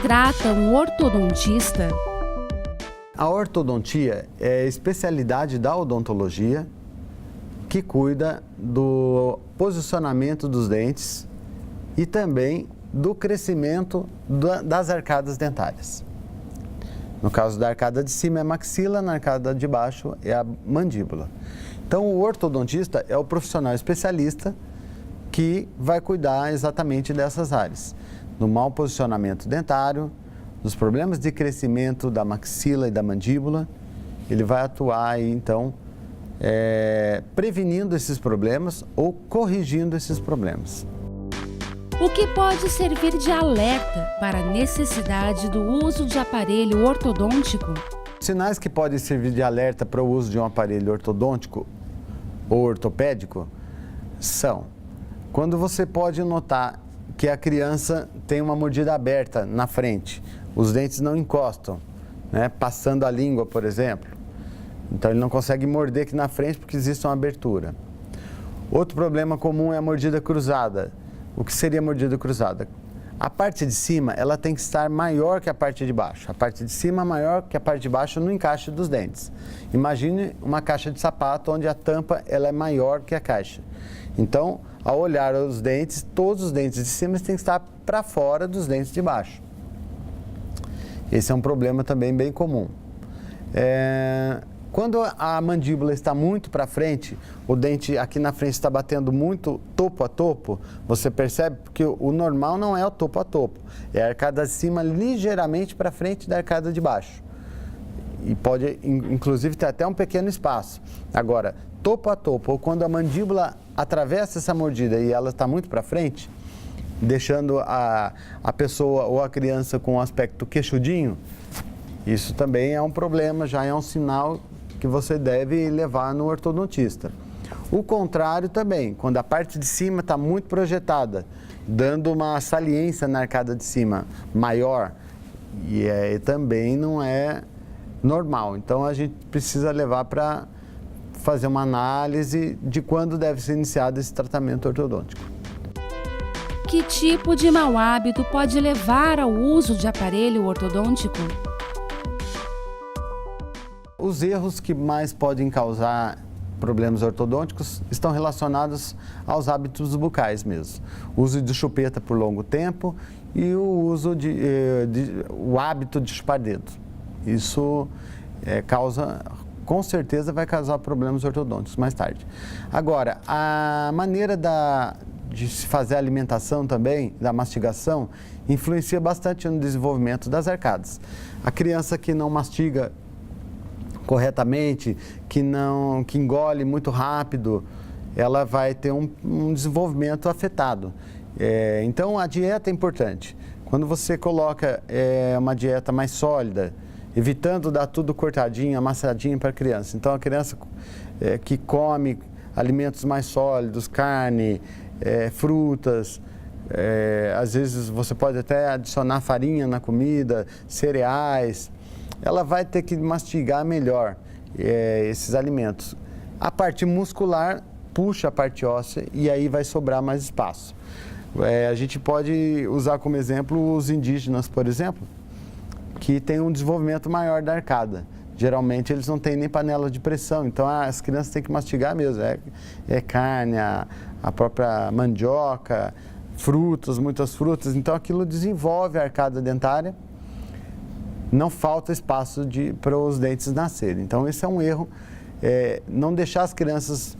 trata um ortodontista? A ortodontia é a especialidade da odontologia que cuida do posicionamento dos dentes e também do crescimento das arcadas dentárias. No caso da arcada de cima é a maxila, na arcada de baixo é a mandíbula. Então o ortodontista é o profissional especialista que vai cuidar exatamente dessas áreas, do mau posicionamento dentário, dos problemas de crescimento da maxila e da mandíbula. Ele vai atuar aí, então, prevenindo esses problemas ou corrigindo esses problemas. O que pode servir de alerta para a necessidade do uso de aparelho ortodôntico? Sinais que podem servir de alerta para o uso de um aparelho ortodôntico ou ortopédico são quando você pode notar que a criança tem uma mordida aberta na frente, os dentes não encostam, né? Passando a língua, por exemplo. Então ele não consegue morder aqui na frente porque existe uma abertura. Outro problema comum é a mordida cruzada. O que seria mordida cruzada? A parte de cima ela tem que estar maior que a parte de baixo. A parte de cima maior que a parte de baixo no encaixe dos dentes. Imagine uma caixa de sapato onde a tampa ela é maior que a caixa. Então, ao olhar os dentes, todos os dentes de cima têm que estar para fora dos dentes de baixo. Esse é um problema também bem comum. Quando a mandíbula está muito para frente, o dente aqui na frente está batendo muito topo a topo, você percebe que o normal não é o topo a topo, é a arcada de cima ligeiramente para frente da arcada de baixo. E pode, inclusive, ter até um pequeno espaço. Agora, topo a topo, ou quando a mandíbula atravessa essa mordida e ela está muito para frente, deixando a pessoa ou a criança com um aspecto queixudinho, isso também é um problema, já é um sinal que você deve levar no ortodontista. O contrário também, quando a parte de cima está muito projetada, dando uma saliência na arcada de cima maior, e também não é normal. Então a gente precisa levar para fazer uma análise de quando deve ser iniciado esse tratamento ortodôntico. Que tipo de mau hábito pode levar ao uso de aparelho ortodôntico? Os erros que mais podem causar problemas ortodônticos estão relacionados aos hábitos bucais mesmo. O uso de chupeta por longo tempo e o uso o hábito de chupar dedo. Isso com certeza vai causar problemas ortodônticos mais tarde. Agora, a maneira de se fazer a alimentação também, da mastigação, influencia bastante no desenvolvimento das arcadas. A criança que não mastiga corretamente, que engole muito rápido, ela vai ter um desenvolvimento afetado. Então a dieta é importante. Quando você coloca uma dieta mais sólida, evitando dar tudo cortadinho, amassadinho para a criança. Então a criança que come alimentos mais sólidos, carne, frutas, às vezes você pode até adicionar farinha na comida, cereais, ela vai ter que mastigar melhor esses alimentos. A parte muscular puxa a parte óssea e aí vai sobrar mais espaço. A gente pode usar como exemplo os indígenas, por exemplo, que têm um desenvolvimento maior da arcada. Geralmente eles não têm nem panela de pressão, então as crianças têm que mastigar mesmo. Carne, a própria mandioca, frutas, muitas frutas. Então aquilo desenvolve a arcada dentária. Não falta espaço para os dentes nascerem. Então, esse é um erro, não deixar as crianças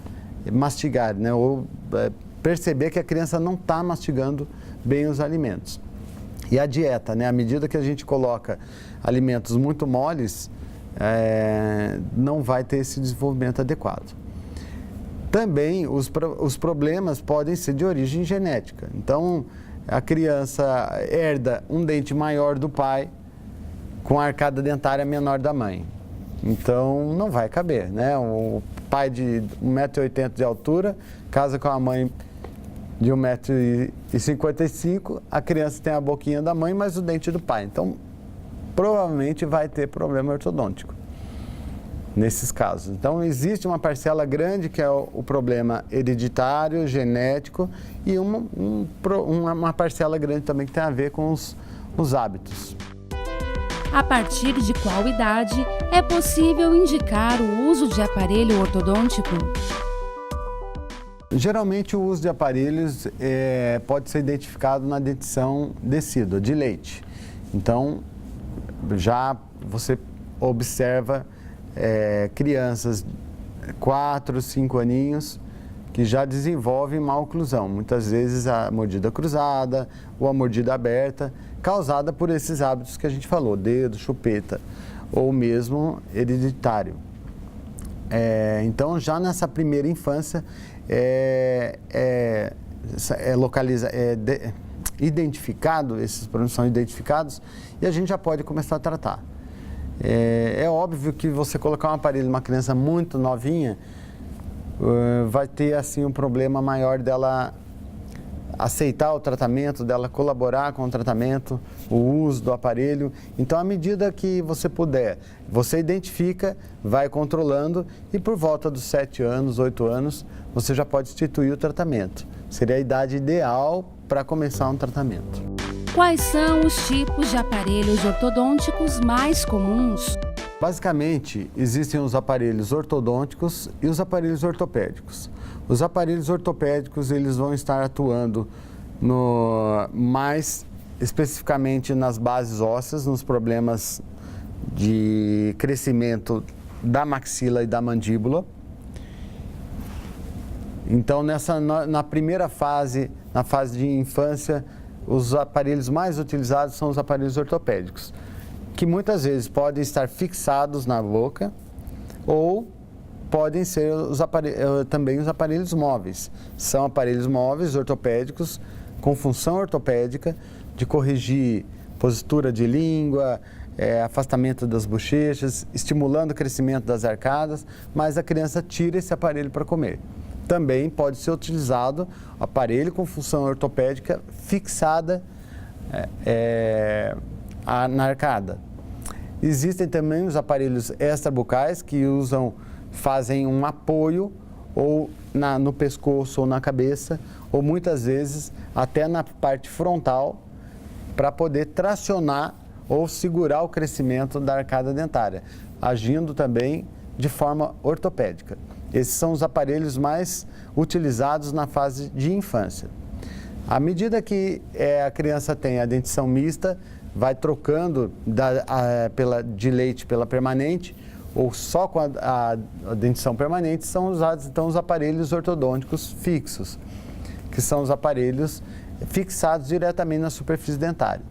mastigarem, né? Ou perceber que a criança não está mastigando bem os alimentos. E a dieta, né? À medida que a gente coloca alimentos muito moles, não vai ter esse desenvolvimento adequado. Também os problemas podem ser de origem genética. Então, a criança herda um dente maior do pai, com a arcada dentária menor da mãe. Então, não vai caber, né? O pai de 1,80 m de altura casa com a mãe de 1,55 m, a criança tem a boquinha da mãe, mas o dente do pai. Então, provavelmente vai ter problema ortodôntico nesses casos. Então, existe uma parcela grande que é o problema hereditário, genético, e uma parcela grande também que tem a ver com os os hábitos. A partir de qual idade é possível indicar o uso de aparelho ortodôntico? Geralmente o uso de aparelhos pode ser identificado na dentição decídua, de leite. Então, já você observa crianças 4, 5 aninhos que já desenvolvem má oclusão, muitas vezes a mordida cruzada ou a mordida aberta, causada por esses hábitos que a gente falou, dedo, chupeta, ou mesmo hereditário. Então, já nessa primeira infância, identificado, esses problemas são identificados e a gente já pode começar a tratar. É óbvio que você colocar um aparelho numa criança muito novinha, vai ter assim um problema maior dela aceitar o tratamento, dela colaborar com o tratamento, o uso do aparelho. Então, à medida que você puder, você identifica, vai controlando e por volta dos 7 anos, 8 anos, você já pode instituir o tratamento. Seria a idade ideal para começar um tratamento. Quais são os tipos de aparelhos ortodônticos mais comuns? Basicamente, existem os aparelhos ortodônticos e os aparelhos ortopédicos. Os aparelhos ortopédicos, eles vão estar atuando mais especificamente nas bases ósseas, nos problemas de crescimento da maxila e da mandíbula. Então, na primeira fase, na fase de infância, os aparelhos mais utilizados são os aparelhos ortopédicos, que muitas vezes podem estar fixados na boca ou podem ser também os aparelhos móveis. São aparelhos móveis ortopédicos com função ortopédica de corrigir postura de língua, afastamento das bochechas, estimulando o crescimento das arcadas, mas a criança tira esse aparelho para comer. Também pode ser utilizado aparelho com função ortopédica fixada na arcada. Existem também os aparelhos extrabucais que fazem um apoio ou no pescoço ou na cabeça, ou muitas vezes até na parte frontal, para poder tracionar ou segurar o crescimento da arcada dentária, agindo também de forma ortopédica. Esses são os aparelhos mais utilizados na fase de infância. À medida que a criança tem a dentição mista, vai trocando de leite pela permanente, ou só com a dentição permanente, são usados então os aparelhos ortodônticos fixos, que são os aparelhos fixados diretamente na superfície dentária,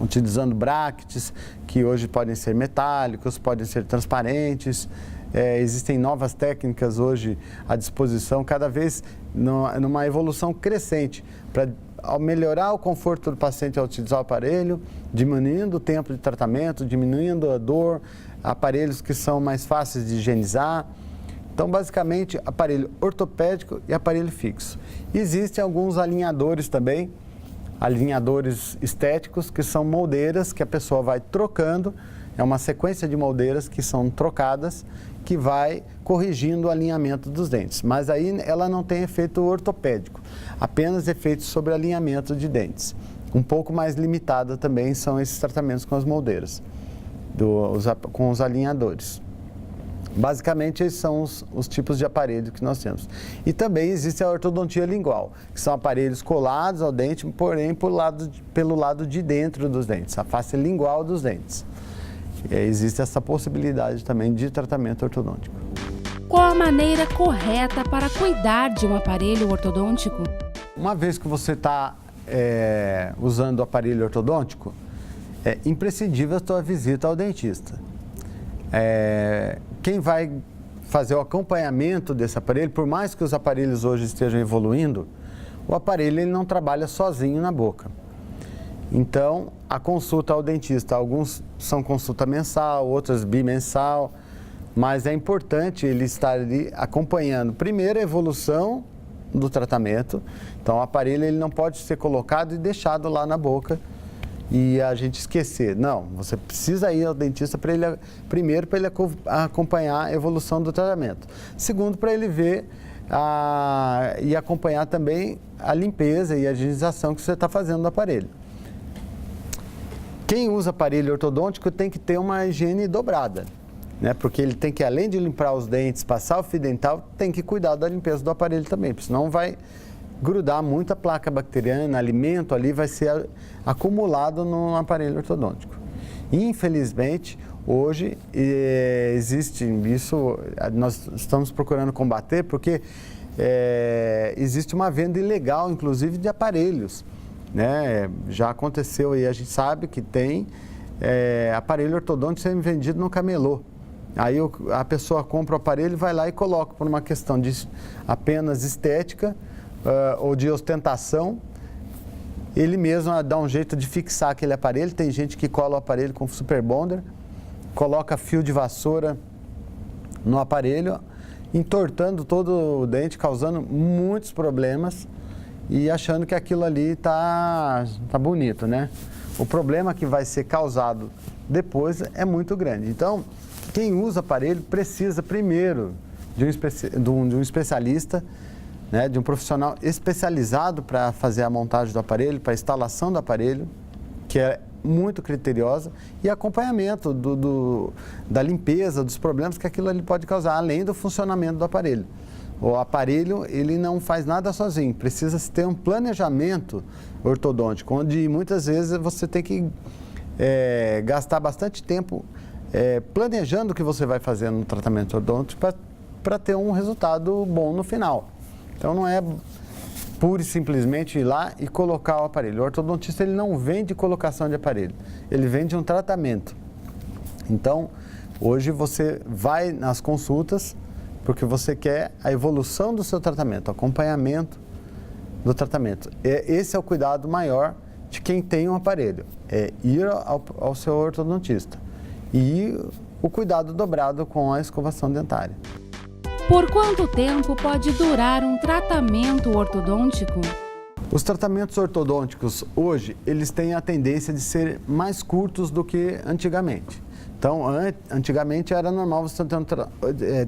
utilizando brackets, que hoje podem ser metálicos, podem ser transparentes. Existem novas técnicas hoje à disposição, cada vez numa evolução crescente, para melhorar o conforto do paciente ao utilizar o aparelho, diminuindo o tempo de tratamento, diminuindo a dor, aparelhos que são mais fáceis de higienizar. Então, basicamente, aparelho ortopédico e aparelho fixo. E existem alguns alinhadores também, alinhadores estéticos, que são moldeiras que a pessoa vai trocando, é uma sequência de moldeiras que são trocadas, que vai corrigindo o alinhamento dos dentes. Mas aí ela não tem efeito ortopédico, apenas efeitos sobre alinhamento de dentes. Um pouco mais limitada também são esses tratamentos com as moldeiras, com os alinhadores. Basicamente, esses são os tipos de aparelho que nós temos. E também existe a ortodontia lingual, que são aparelhos colados ao dente, porém pelo lado de dentro dos dentes, a face lingual dos dentes. Existe essa possibilidade também de tratamento ortodôntico. Qual a maneira correta para cuidar de um aparelho ortodôntico? Uma vez que você está usando o aparelho ortodôntico, é imprescindível a sua visita ao dentista. Quem vai fazer o acompanhamento desse aparelho, por mais que os aparelhos hoje estejam evoluindo, o aparelho ele não trabalha sozinho na boca. Então, a consulta ao dentista, alguns são consulta mensal, outras bimensal, mas é importante ele estar ali acompanhando, primeiro, a evolução do tratamento. Então, o aparelho ele não pode ser colocado e deixado lá na boca e a gente esquecer. Não, você precisa ir ao dentista primeiro para ele acompanhar a evolução do tratamento. Segundo, para ele ver e acompanhar também a limpeza e a higienização que você está fazendo do aparelho. quem usa aparelho ortodôntico tem que ter uma higiene dobrada, né? Porque ele tem que, além de limpar os dentes, passar o fio dental, tem que cuidar da limpeza do aparelho também, porque senão vai grudar muita placa bacteriana, alimento ali vai ser acumulado no aparelho ortodôntico. Infelizmente, hoje existe isso, nós estamos procurando combater, porque existe uma venda ilegal, inclusive, de aparelhos, né? Já aconteceu e a gente sabe que tem aparelho ortodôntico sendo vendido no camelô. Aí a pessoa compra o aparelho, vai lá e coloca por uma questão de apenas estética ou de ostentação. Ele mesmo dá um jeito de fixar aquele aparelho. Tem gente que cola o aparelho com super bonder, coloca fio de vassoura no aparelho, entortando todo o dente, causando muitos problemas e achando que aquilo ali tá bonito, né? O problema que vai ser causado depois é muito grande. Então, quem usa aparelho precisa primeiro de um especialista, né, de um profissional especializado para fazer a montagem do aparelho, para a instalação do aparelho, que é muito criteriosa, e acompanhamento da limpeza, dos problemas que aquilo ali pode causar, além do funcionamento do aparelho. O aparelho, ele não faz nada sozinho, precisa ter um planejamento ortodôntico, onde muitas vezes você tem que gastar bastante tempo planejando o que você vai fazer no tratamento ortodôntico para ter um resultado bom no final. Então não é pura e simplesmente ir lá e colocar o aparelho. O ortodontista, ele não vende colocação de aparelho, ele vende um tratamento. Então, hoje você vai nas consultas porque você quer a evolução do seu tratamento, o acompanhamento do tratamento. Esse é o cuidado maior de quem tem um aparelho, é ir ao seu ortodontista. E o cuidado dobrado com a escovação dentária. Por quanto tempo pode durar um tratamento ortodôntico? Os tratamentos ortodônticos hoje, eles têm a tendência de ser mais curtos do que antigamente. Então, antigamente era normal você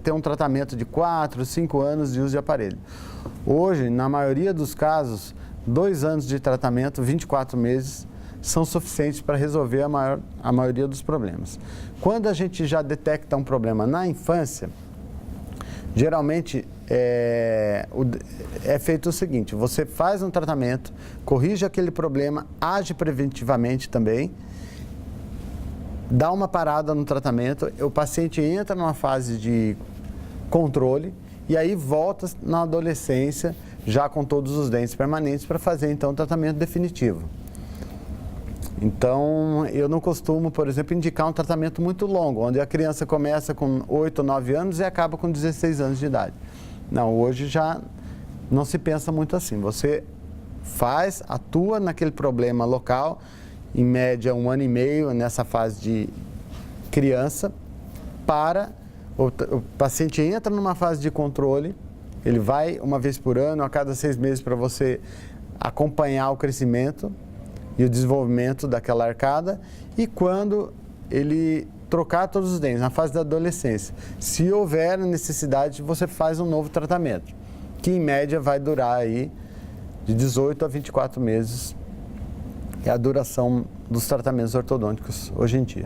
ter um tratamento de 4, 5 anos de uso de aparelho. Hoje, na maioria dos casos, 2 anos de tratamento, 24 meses, são suficientes para resolver a maioria dos problemas. Quando a gente já detecta um problema na infância, geralmente é feito o seguinte: você faz um tratamento, corrige aquele problema, age preventivamente também, dá uma parada no tratamento, o paciente entra numa fase de controle e aí volta na adolescência já com todos os dentes permanentes para fazer então o tratamento definitivo. Então, eu não costumo, por exemplo, indicar um tratamento muito longo, onde a criança começa com 8 ou 9 anos e acaba com 16 anos de idade. Não, hoje já não se pensa muito assim. Você atua naquele problema local, em média 1 ano e meio, nessa fase de criança, o paciente entra numa fase de controle, ele vai uma vez por ano, a cada 6 meses, para você acompanhar o crescimento e o desenvolvimento daquela arcada, e quando ele trocar todos os dentes, na fase da adolescência, se houver necessidade, você faz um novo tratamento, que em média vai durar aí de 18 a 24 meses, é a duração dos tratamentos ortodônticos hoje em dia.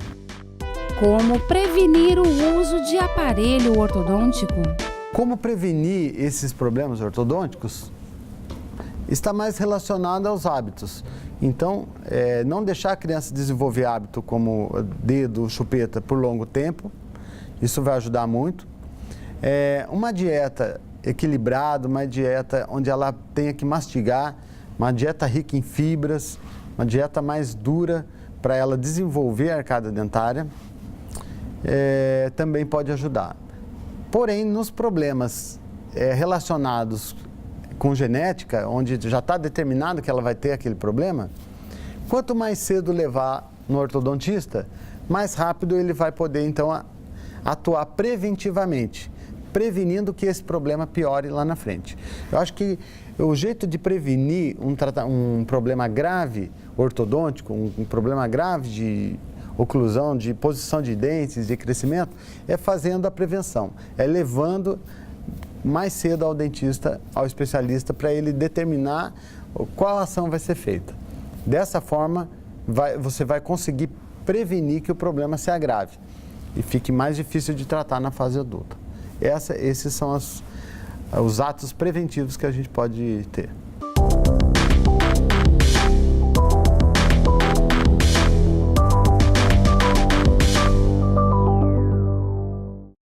Como prevenir o uso de aparelho ortodôntico? Como prevenir esses problemas ortodônticos? Está mais relacionado aos hábitos. Então, não deixar a criança desenvolver hábito como dedo, chupeta por longo tempo, isso vai ajudar muito. Uma dieta equilibrada, uma dieta onde ela tenha que mastigar, uma dieta rica em fibras, uma dieta mais dura para ela desenvolver a arcada dentária, também pode ajudar. Porém, nos problemas relacionados com genética, onde já está determinado que ela vai ter aquele problema, quanto mais cedo levar no ortodontista, mais rápido ele vai poder, então, atuar preventivamente, prevenindo que esse problema piore lá na frente. Eu acho que o jeito de prevenir um problema grave ortodôntico, um problema grave de oclusão, de posição de dentes, de crescimento, é fazendo a prevenção, é levando mais cedo ao dentista, ao especialista, para ele determinar qual ação vai ser feita. Dessa forma, você vai conseguir prevenir que o problema se agrave e fique mais difícil de tratar na fase adulta. Esses são os atos preventivos que a gente pode ter.